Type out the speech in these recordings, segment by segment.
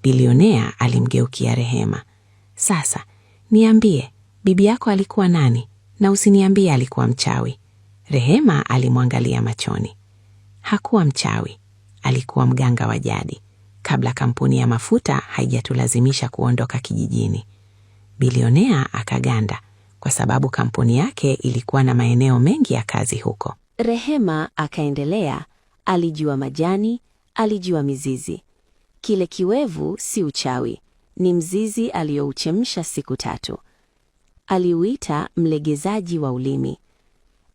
Bilionea alimgeukia Rehema. Sasa, niambie, bibi yako alikuwa nani? Na usiniambie alikuwa mchawi. Rehema alimwangalia machoni. Hakuwa mchawi, alikuwa mganga wa jadi, kabla kampuni ya mafuta haijatulazimisha kuondoka kijijini. Bilionea akaganda kwa sababu kampuni yake ilikuwa na maeneo mengi ya kazi huko. Rehema akaendelea, alijua majani, alijua mizizi. Kile kiwevu si uchawi, ni mzizi aliyouchemsha siku 3. Aliuita mlegezaji wa ulimi.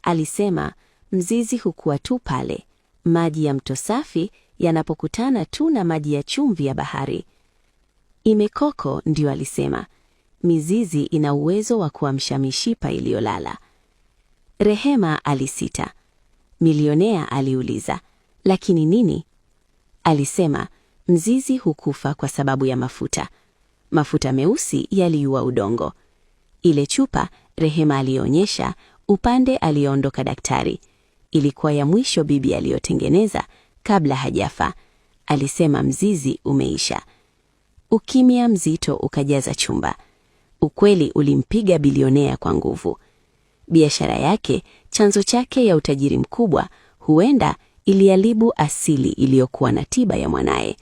Alisema mzizi hukua tu pale maji ya mto safi yanapokutana tu na maji ya chumvi ya bahari. Imekoko, ndio alisema, mizizi ina uwezo wa kuamsha mishipa iliyolala. Rehema alisita. Bilionea aliuliza, lakini nini? Alisema mzizi hukufa kwa sababu ya mafuta. Mafuta meusi yaliua udongo. Ile chupa Rehema alionyesha upande aliondoka daktari. Ilikuwa ya mwisho bibi aliyotengeneza kabla hajafa. Alisema mzizi umeisha. Ukimya mzito ukajaza chumba. Ukweli ulimpiga bilionea kwa nguvu. Biashara yake, chanzo chake ya utajiri mkubwa, huenda iliharibu asili iliyokuwa na tiba ya mwanaye.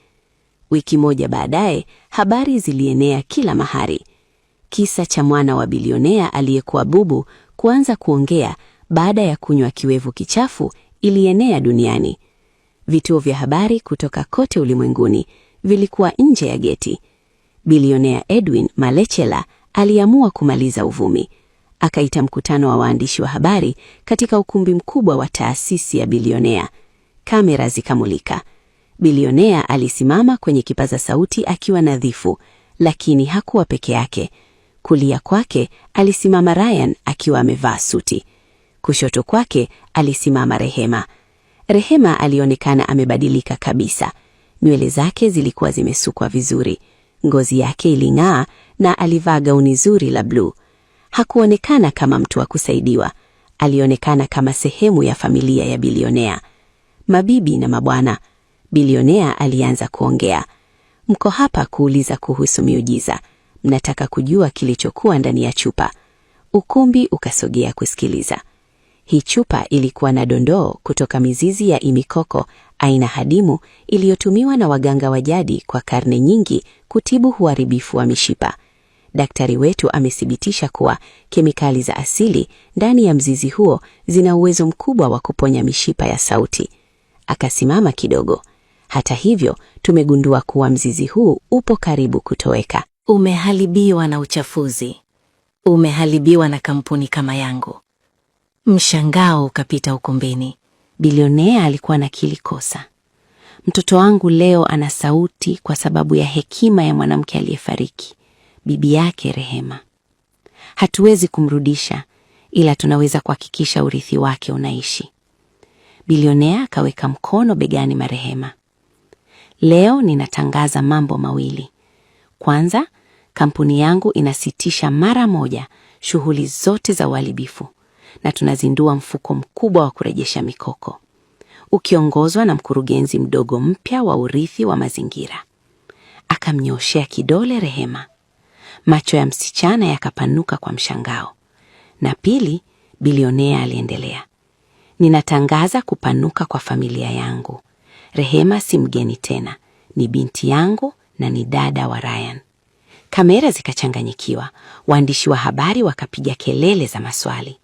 Wiki moja baadaye, habari zilienea kila mahali. Kisa cha mwana wa bilionea aliyekuwa bubu kuanza kuongea baada ya kunywa kiwevu kichafu ilienea duniani. Vituo vya habari kutoka kote ulimwenguni vilikuwa nje ya geti. Bilionea Edwin Malechela aliamua kumaliza uvumi. Akaita mkutano wa waandishi wa habari katika ukumbi mkubwa wa taasisi ya bilionea. Kamera zikamulika. Bilionea alisimama kwenye kipaza sauti akiwa nadhifu, lakini hakuwa peke yake. Kulia kwake alisimama Ryan akiwa amevaa suti. Kushoto kwake alisimama Rehema. Rehema alionekana amebadilika kabisa. Nywele zake zilikuwa zimesukwa vizuri. Ngozi yake iling'aa na alivaa gauni zuri la bluu. Hakuonekana kama mtu wa kusaidiwa. Alionekana kama sehemu ya familia ya bilionea. Mabibi na mabwana, bilionea alianza kuongea. Mko hapa kuuliza kuhusu miujiza. Mnataka kujua kilichokuwa ndani ya chupa. Ukumbi ukasogea kusikiliza. Hii chupa ilikuwa na dondoo kutoka mizizi ya imikoko, aina hadimu iliyotumiwa na waganga wa jadi kwa karne nyingi kutibu uharibifu wa mishipa. Daktari wetu amethibitisha kuwa kemikali za asili ndani ya mzizi huo zina uwezo mkubwa wa kuponya mishipa ya sauti. Akasimama kidogo. Hata hivyo, tumegundua kuwa mzizi huu upo karibu kutoweka. Umeharibiwa na uchafuzi. Umeharibiwa na kampuni kama yangu. Mshangao ukapita ukumbini. Bilionea alikuwa na kilikosa. Mtoto wangu leo ana sauti kwa sababu ya hekima ya mwanamke aliyefariki, bibi yake Rehema. Hatuwezi kumrudisha, ila tunaweza kuhakikisha urithi wake unaishi. Bilionea akaweka mkono begani mwa Rehema. Leo ninatangaza mambo mawili. Kwanza, kampuni yangu inasitisha mara moja shughuli zote za uharibifu na tunazindua mfuko mkubwa wa kurejesha mikoko, ukiongozwa na mkurugenzi mdogo mpya wa urithi wa mazingira. Akamnyoshea kidole Rehema. Macho ya msichana yakapanuka kwa mshangao. Na pili, bilionea aliendelea. Ninatangaza kupanuka kwa familia yangu. Rehema si mgeni tena, ni binti yangu na ni dada wa Ryan. Kamera zikachanganyikiwa, waandishi wa habari wakapiga kelele za maswali.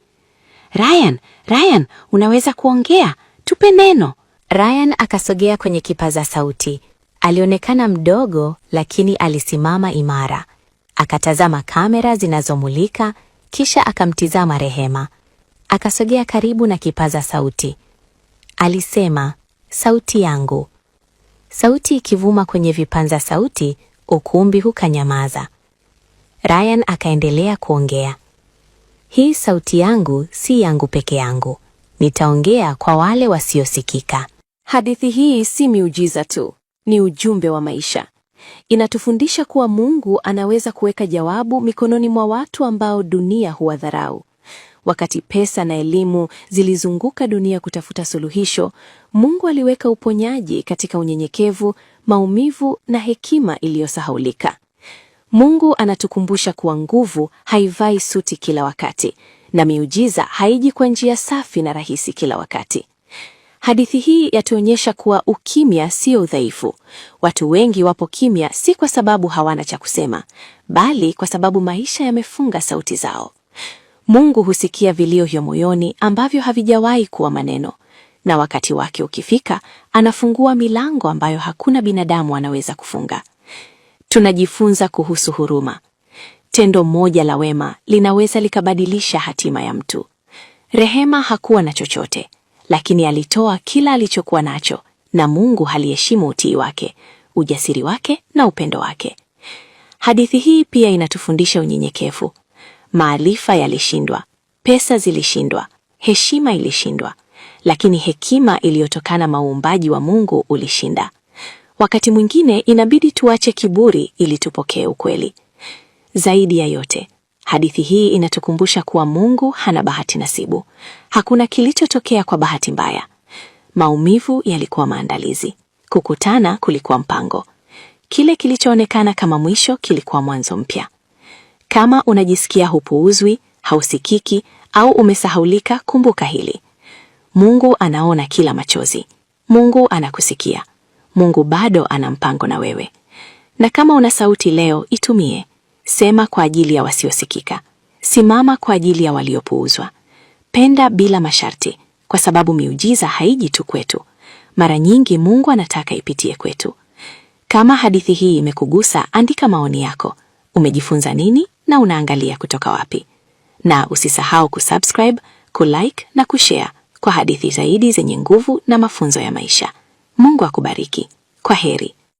Ryan, unaweza kuongea? Tupe neno. Ryan akasogea kwenye kipaza sauti. Alionekana mdogo, lakini alisimama imara. Akatazama kamera zinazomulika, kisha akamtizama Rehema. Akasogea karibu na kipaza sauti. Alisema, sauti yangu. Sauti ikivuma kwenye vipanza sauti, ukumbi hukanyamaza. Ryan akaendelea kuongea. Hii sauti yangu si yangu peke yangu. Nitaongea kwa wale wasiosikika. Hadithi hii si miujiza tu, ni ujumbe wa maisha. Inatufundisha kuwa Mungu anaweza kuweka jawabu mikononi mwa watu ambao dunia huwadharau. Wakati pesa na elimu zilizunguka dunia kutafuta suluhisho, Mungu aliweka uponyaji katika unyenyekevu, maumivu na hekima iliyosahaulika. Mungu anatukumbusha kuwa nguvu haivai suti kila wakati, na miujiza haiji kwa njia safi na rahisi kila wakati. Hadithi hii yatuonyesha kuwa ukimya sio udhaifu. Watu wengi wapo kimya si kwa sababu hawana cha kusema, bali kwa sababu maisha yamefunga sauti zao. Mungu husikia vilio vya moyoni ambavyo havijawahi kuwa maneno, na wakati wake ukifika, anafungua milango ambayo hakuna binadamu anaweza kufunga. Tunajifunza kuhusu huruma. Tendo moja la wema linaweza likabadilisha hatima ya mtu. Rehema hakuwa na chochote, lakini alitoa kila alichokuwa nacho, na Mungu aliheshimu utii wake, ujasiri wake na upendo wake. Hadithi hii pia inatufundisha unyenyekevu. Maarifa yalishindwa, pesa zilishindwa, heshima ilishindwa, lakini hekima iliyotokana maumbaji wa Mungu ulishinda. Wakati mwingine inabidi tuache kiburi ili tupokee ukweli. Zaidi ya yote, hadithi hii inatukumbusha kuwa Mungu hana bahati nasibu. Hakuna kilichotokea kwa bahati mbaya. Maumivu yalikuwa maandalizi. Kukutana kulikuwa mpango. Kile kilichoonekana kama mwisho kilikuwa mwanzo mpya. Kama unajisikia hupuuzwi, hausikiki au umesahaulika, kumbuka hili. Mungu anaona kila machozi. Mungu anakusikia. Mungu bado ana mpango na wewe. Na kama una sauti leo, itumie. Sema kwa ajili ya wasiosikika. Simama kwa ajili ya waliopuuzwa. Penda bila masharti, kwa sababu miujiza haiji tu kwetu. Mara nyingi Mungu anataka ipitie kwetu. Kama hadithi hii imekugusa, andika maoni yako. Umejifunza nini na unaangalia kutoka wapi? Na usisahau kusubscribe, kulike na kushare kwa hadithi zaidi zenye nguvu na mafunzo ya maisha. Mungu akubariki. Kwa heri.